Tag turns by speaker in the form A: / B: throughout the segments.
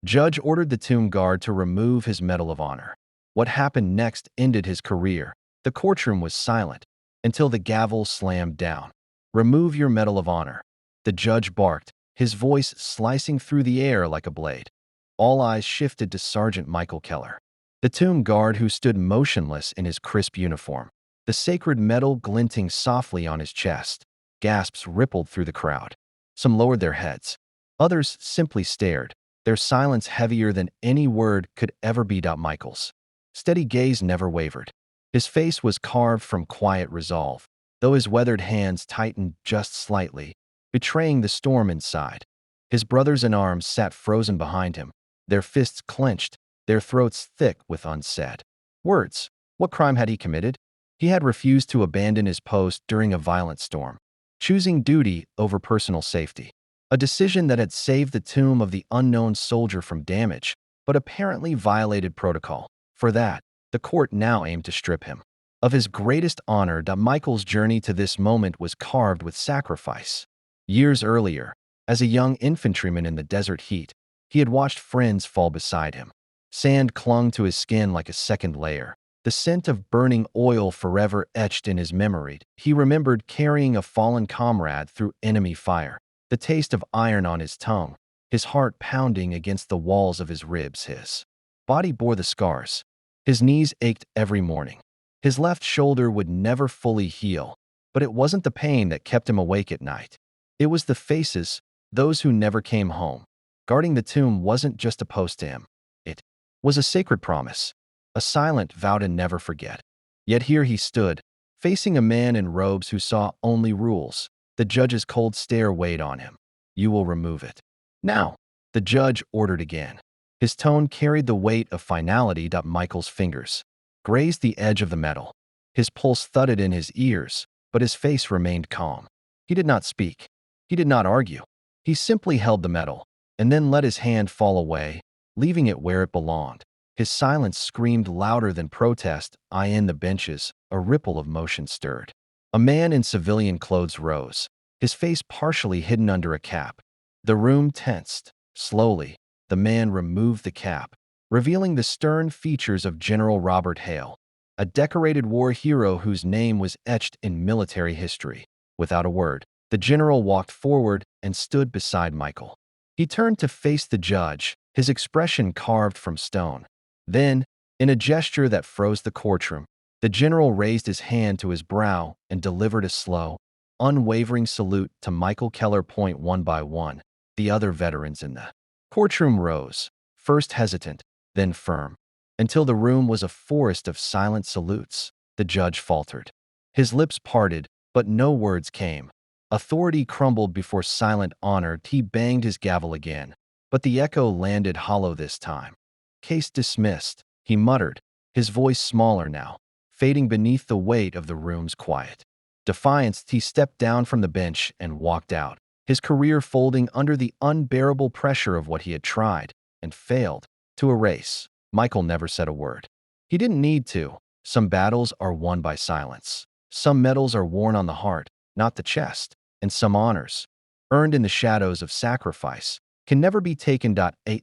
A: Judge ordered the tomb guard to remove his Medal of Honor. What happened next ended his career. The courtroom was silent until the gavel slammed down. "Remove your Medal of Honor," the judge barked, his voice slicing through the air like a blade. All eyes shifted to Sergeant Michael Keller, the tomb guard who stood motionless in his crisp uniform, the sacred medal glinting softly on his chest. Gasps rippled through the crowd. Some lowered their heads. Others simply stared, their silence heavier than any word could ever be. Michael's steady gaze never wavered. His face was carved from quiet resolve, though his weathered hands tightened just slightly, betraying the storm inside. His brothers in arms sat frozen behind him, their fists clenched, their throats thick with unsaid words. What crime had he committed? He had refused to abandon his post during a violent storm, choosing duty over personal safety. A decision that had saved the tomb of the unknown soldier from damage, but apparently violated protocol. For that, the court now aimed to strip him of his greatest honor. Michael's journey to this moment was carved with sacrifice. Years earlier, as a young infantryman in the desert heat, he had watched friends fall beside him. Sand clung to his skin like a second layer, the scent of burning oil forever etched in his memory. He remembered carrying a fallen comrade through enemy fire, the taste of iron on his tongue, his heart pounding against the walls of his ribs. His body bore the scars. His knees ached every morning. His left shoulder would never fully heal, but it wasn't the pain that kept him awake at night. It was the faces, those who never came home. Guarding the tomb wasn't just a post to him. It was a sacred promise, a silent vow to never forget. Yet here he stood, facing a man in robes who saw only rules. The judge's cold stare weighed on him. "You will remove it now," the judge ordered again. His tone carried the weight of finality. Michael's fingers grazed the edge of the metal. His pulse thudded in his ears, but his face remained calm. He did not speak. He did not argue. He simply held the metal, and then let his hand fall away, leaving it where it belonged. His silence screamed louder than protest. In the benches, a ripple of motion stirred. A man in civilian clothes rose, his face partially hidden under a cap. The room tensed. Slowly, the man removed the cap, revealing the stern features of General Robert Hale, a decorated war hero whose name was etched in military history. Without a word, the general walked forward and stood beside Michael. He turned to face the judge, his expression carved from stone. Then, in a gesture that froze the courtroom, the general raised his hand to his brow and delivered a slow, unwavering salute to Michael Keller. One by one, the other veterans in the courtroom rose, first hesitant, then firm, until the room was a forest of silent salutes. The judge faltered. His lips parted, but no words came. Authority crumbled before silent honor. He banged his gavel again, but the echo landed hollow this time. "Case dismissed," he muttered, his voice smaller now, fading beneath the weight of the room's quiet. Defiant, he stepped down from the bench and walked out, his career folding under the unbearable pressure of what he had tried and failed to erase. Michael never said a word. He didn't need to. Some battles are won by silence. Some medals are worn on the heart, not the chest, and some honors, earned in the shadows of sacrifice, can never be taken.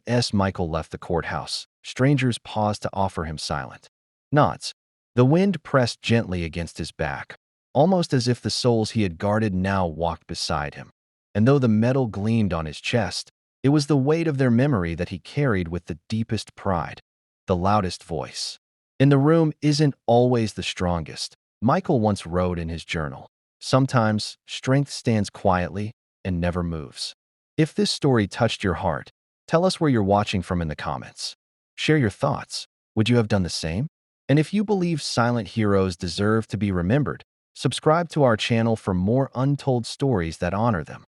A: As Michael left the courthouse, strangers paused to offer him silent nods. The wind pressed gently against his back, almost as if the souls he had guarded now walked beside him. And though the medal gleamed on his chest, it was the weight of their memory that he carried with the deepest pride. The loudest voice in the room isn't always the strongest, Michael once wrote in his journal. Sometimes strength stands quietly and never moves. If this story touched your heart, tell us where you're watching from in the comments. Share your thoughts. Would you have done the same? And if you believe silent heroes deserve to be remembered, subscribe to our channel for more untold stories that honor them.